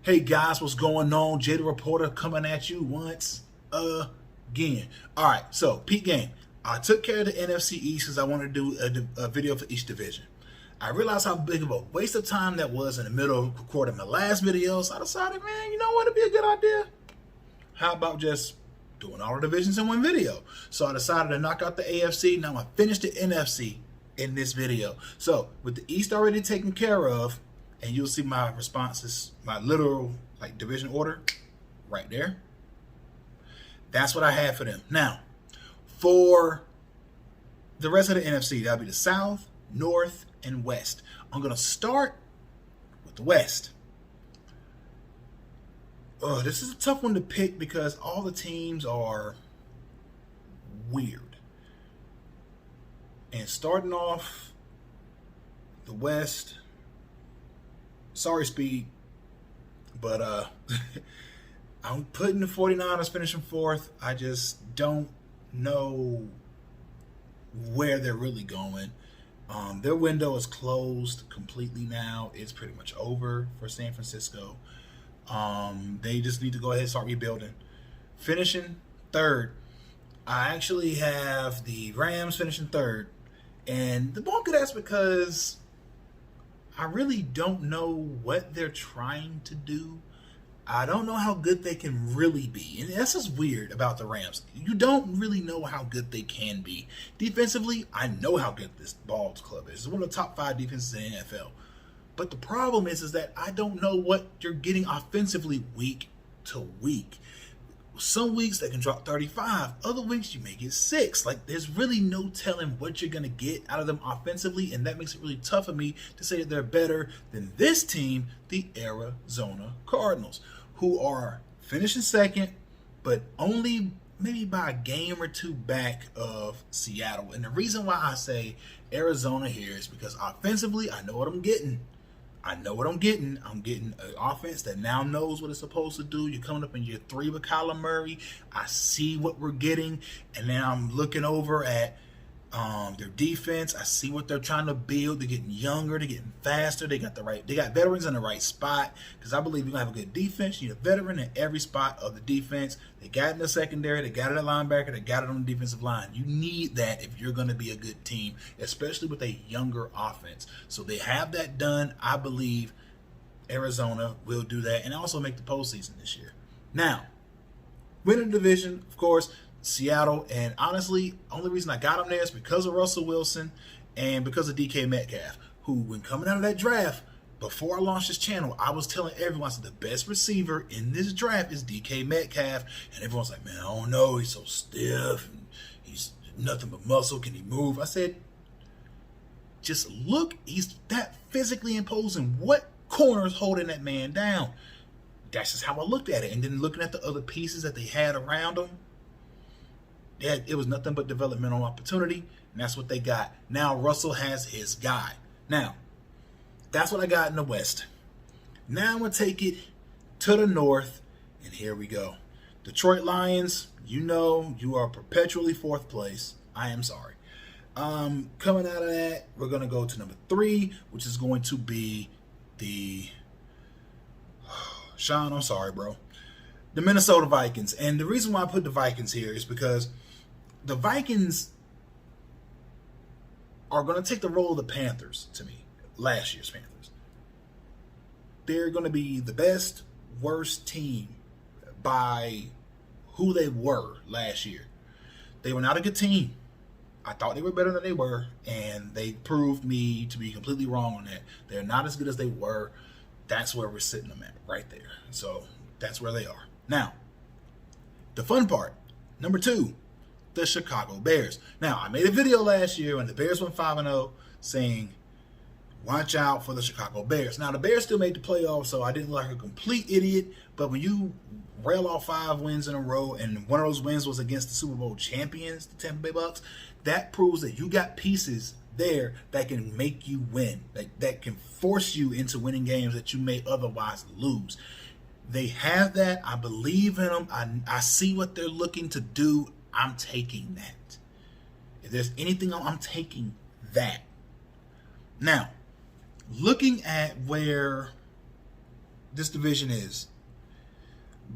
Hey guys, what's going on? Jay the Reporter coming at you once again. All right, so peak game. I took care of the NFC East because I wanted to do a video for each division. I realized how big of a waste of time that was in the middle of recording my last video, so I decided, man, you know what, it'd be a good idea. How about just doing all the divisions in one video? So I decided to knock out the AFC. Now I'm going to finish the NFC in this video. So with the East already taken care of, and you'll see my responses, my literal division order right there. That's what I had for them. Now, for the rest of the NFC, that'll be the South, North, and West. I'm going to start with the West. This is a tough one to pick because all the teams are weird. And starting off the West, sorry, Speed, but I'm putting the 49ers finishing fourth. I just don't know where they're really going. Their window is closed completely now. It's pretty much over for San Francisco. They just need to go ahead and start rebuilding. Finishing third, I actually have the Rams finishing third. And the bulk of that's because I really don't know what they're trying to do. I don't know how good they can really be. And that's just weird about the Rams. You don't really know how good they can be. Defensively, I know how good this Balls club is. It's one of the top 5 defenses in the NFL. But the problem is that I don't know what you're getting offensively week to week. Some weeks they can drop 35. Other weeks you may get 6. There's really no telling what you're going to get out of them offensively, and that makes it really tough for me to say that they're better than this team, the Arizona Cardinals, who are finishing second, but only maybe by a game or two back of Seattle. And the reason why I say Arizona here is because offensively, I know what I'm getting. I'm getting an offense that now knows what it's supposed to do. You're coming up in year 3 with Kyler Murray. I see what we're getting. And then I'm looking over at their defense. I see what they're trying to build. They're getting younger. They're getting faster. They got veterans in the right spot. Because I believe you're going to have a good defense. You need a veteran in every spot of the defense. They got it in the secondary. They got it at linebacker. They got it on the defensive line. You need that if you're going to be a good team, especially with a younger offense. So they have that done. I believe Arizona will do that and also make the postseason this year. Now, winning the division, of course, Seattle, and honestly, only reason I got them there is because of Russell Wilson and because of DK Metcalf, who, when coming out of that draft, before I launched this channel, I was telling everyone, I said, the best receiver in this draft is DK Metcalf, and everyone's like, man, I don't know, he's so stiff, and he's nothing but muscle, can he move? I said, just look, he's that physically imposing. What corner is holding that man down? That's just how I looked at it, and then looking at the other pieces that they had around him, it was nothing but developmental opportunity, and that's what they got. Now Russell has his guy. Now, that's what I got in the West. Now I'm going to take it to the North, and here we go. Detroit Lions, you know you are perpetually 4th place. I am sorry. Coming out of that, we're going to go to number 3, which is going to be the... Sean, I'm sorry, bro. The Minnesota Vikings. And the reason why I put the Vikings here is because the Vikings are going to take the role of the Panthers to me, last year's Panthers. They're going to be the best, worst team by who they were last year. They were not a good team. I thought they were better than they were, and they proved me to be completely wrong on that. They're not as good as they were. That's where we're sitting them at, right there. So that's where they are. Now, the fun part, number 2, the Chicago Bears. Now, I made a video last year when the Bears went 5-0 saying, watch out for the Chicago Bears. Now, the Bears still made the playoffs, so I didn't look like a complete idiot. But when you rail off 5 wins in a row, and one of those wins was against the Super Bowl champions, the Tampa Bay Bucks, that proves that you got pieces there that can make you win, that can force you into winning games that you may otherwise lose. They have that. I believe in them. I see what they're looking to do. I'm taking that. If there's anything, I'm taking that. Now, looking at where this division is.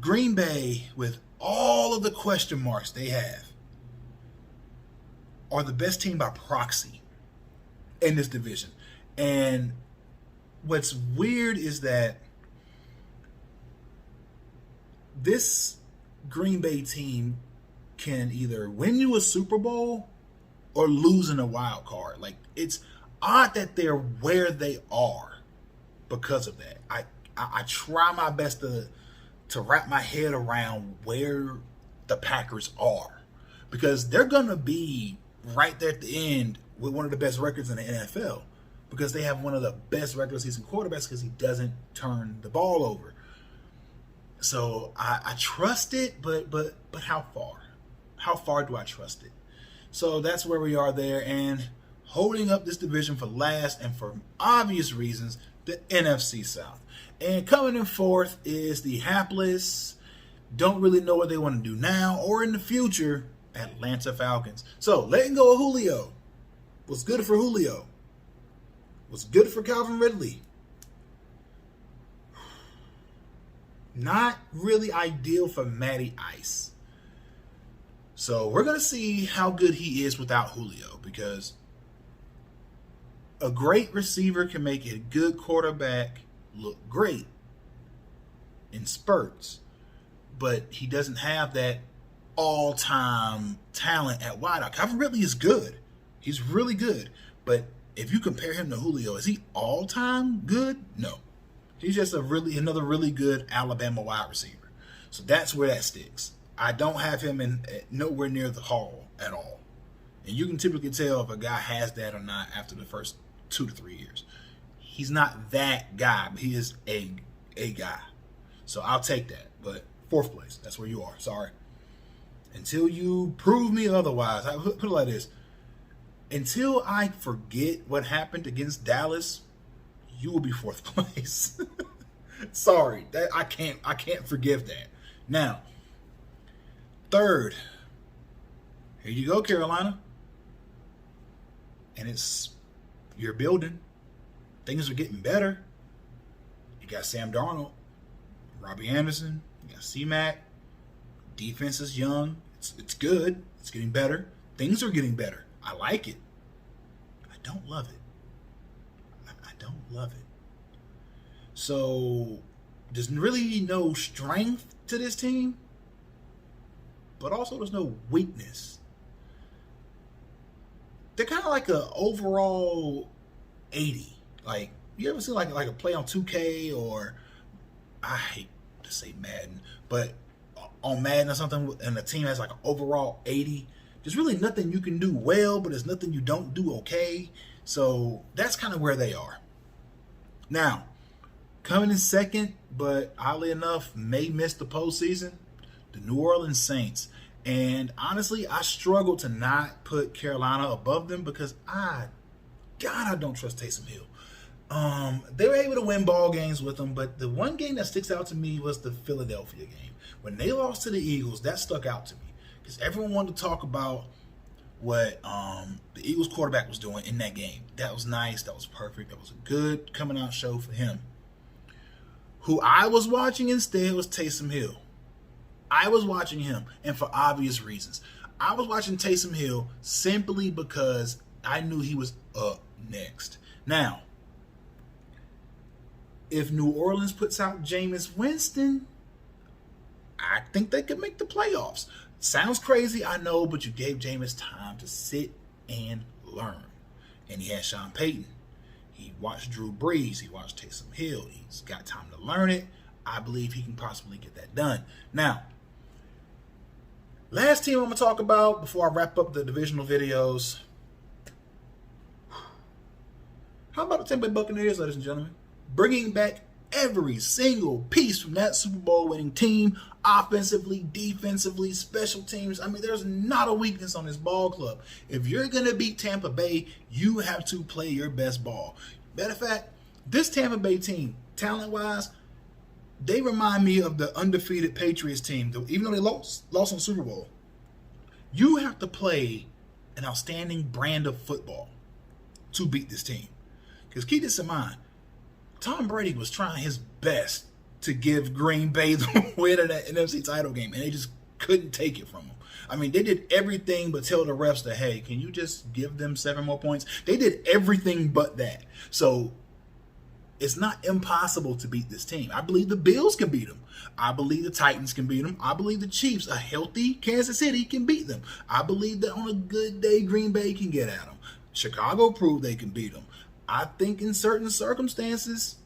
Green Bay, with all of the question marks they have, are the best team by proxy in this division. And what's weird is that this Green Bay team can either win you a Super Bowl or lose in a wild card. Like, it's odd that they're where they are because of that. I try my best to wrap my head around where the Packers are, because they're going to be right there at the end with one of the best records in the NFL, because they have one of the best regular season quarterbacks because he doesn't turn the ball over. So I trust it, but how far? How far do I trust it? So that's where we are there, and holding up this division for last, and for obvious reasons, the NFC South. And coming in fourth is the hapless, don't really know what they want to do now or in the future, Atlanta Falcons. So letting go of Julio. What's good for Julio? What's good for Calvin Ridley? Not really ideal for Matty Ice. So we're going to see how good he is without Julio, because a great receiver can make a good quarterback look great in spurts, but he doesn't have that all-time talent at wideout. Calvin Ridley is good. He's really good. But if you compare him to Julio, is he all-time good? No. He's just another really good Alabama wide receiver. So that's where that sticks. I don't have him in nowhere near the hall at all. And you can typically tell if a guy has that or not after the first 2 to 3 years. He's not that guy, but he is a guy. So I'll take that. But fourth place, that's where you are. Sorry. Until you prove me otherwise, I put it like this. Until I forget what happened against Dallas, you will be fourth place. Sorry, that I can't forgive that. Now, third, here you go, Carolina. And it's your building. Things are getting better. You got Sam Darnold, Robbie Anderson, you got C-Mac. Defense is young. It's good. It's getting better. Things are getting better. I like it. I don't love it. I don't love it. So there's really no strength to this team, but also there's no weakness. They're kind of like a overall 80. Like, you ever see like a play on 2K, or I hate to say Madden, but on Madden or something, and the team has like an overall 80. There's really nothing you can do well, but there's nothing you don't do okay. So that's kind of where they are. Now, coming in second, but oddly enough, may miss the postseason, the New Orleans Saints. And honestly, I struggle to not put Carolina above them, because I don't trust Taysom Hill. They were able to win ball games with them, but the one game that sticks out to me was the Philadelphia game. When they lost to the Eagles, that stuck out to me, because everyone wanted to talk about what the Eagles quarterback was doing in that game. That was nice. That was perfect. That was a good coming out show for him. Who I was watching instead was Taysom Hill. I was watching him, and for obvious reasons. I was watching Taysom Hill simply because I knew he was up next. Now, if New Orleans puts out Jameis Winston, I think they could make the playoffs. Sounds crazy, I know, but you gave Jameis time to sit and learn. And he had Sean Payton. He watched Drew Brees. He watched Taysom Hill. He's got time to learn it. I believe he can possibly get that done. Now, last team I'm going to talk about before I wrap up the divisional videos. How about the Tampa Bay Buccaneers, ladies and gentlemen? Bringing back every single piece from that Super Bowl winning team, offensively, defensively, special teams. I mean, there's not a weakness on this ball club. If you're going to beat Tampa Bay, you have to play your best ball. Matter of fact, this Tampa Bay team, talent-wise, they remind me of the undefeated Patriots team. Even though they lost on the Super Bowl, you have to play an outstanding brand of football to beat this team. Because keep this in mind, Tom Brady was trying his best to give Green Bay the win of that NFC title game, and they just couldn't take it from them. I mean, they did everything but tell the refs that, hey, can you just give them 7 more points? They did everything but that. So it's not impossible to beat this team. I believe the Bills can beat them. I believe the Titans can beat them. I believe the Chiefs, a healthy Kansas City, can beat them. I believe that on a good day, Green Bay can get at them. Chicago proved they can beat them. I think in certain circumstances,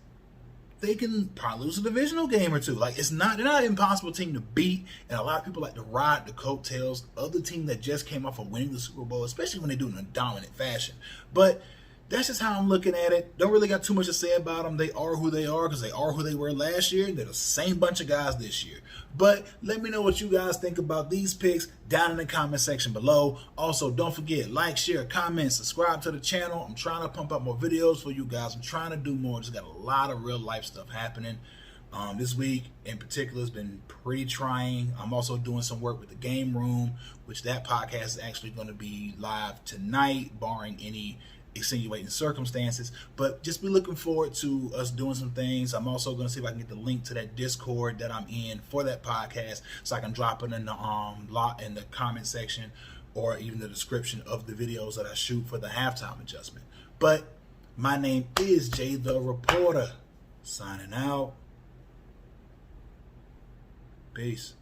they can probably lose a divisional game or two. Like, they're not an impossible team to beat, and a lot of people like to ride the coattails of the team that just came off of winning the Super Bowl, especially when they do it in a dominant fashion. But that's just how I'm looking at it. Don't really got too much to say about them. They are who they are because they are who they were last year. They're the same bunch of guys this year. But let me know what you guys think about these picks down in the comment section below. Also, don't forget, like, share, comment, subscribe to the channel. I'm trying to pump out more videos for you guys. I'm trying to do more. Just got a lot of real life stuff happening. This week in particular has been pretty trying. I'm also doing some work with the Game Room, which that podcast is actually going to be live tonight, barring any extenuating circumstances. But just be looking forward to us doing some things. I'm also going to see if I can get the link to that Discord that I'm in for that podcast, so I can drop it in the comment section or even the description of the videos that I shoot for the halftime adjustment. But my name is Jay the Reporter, signing out. Peace.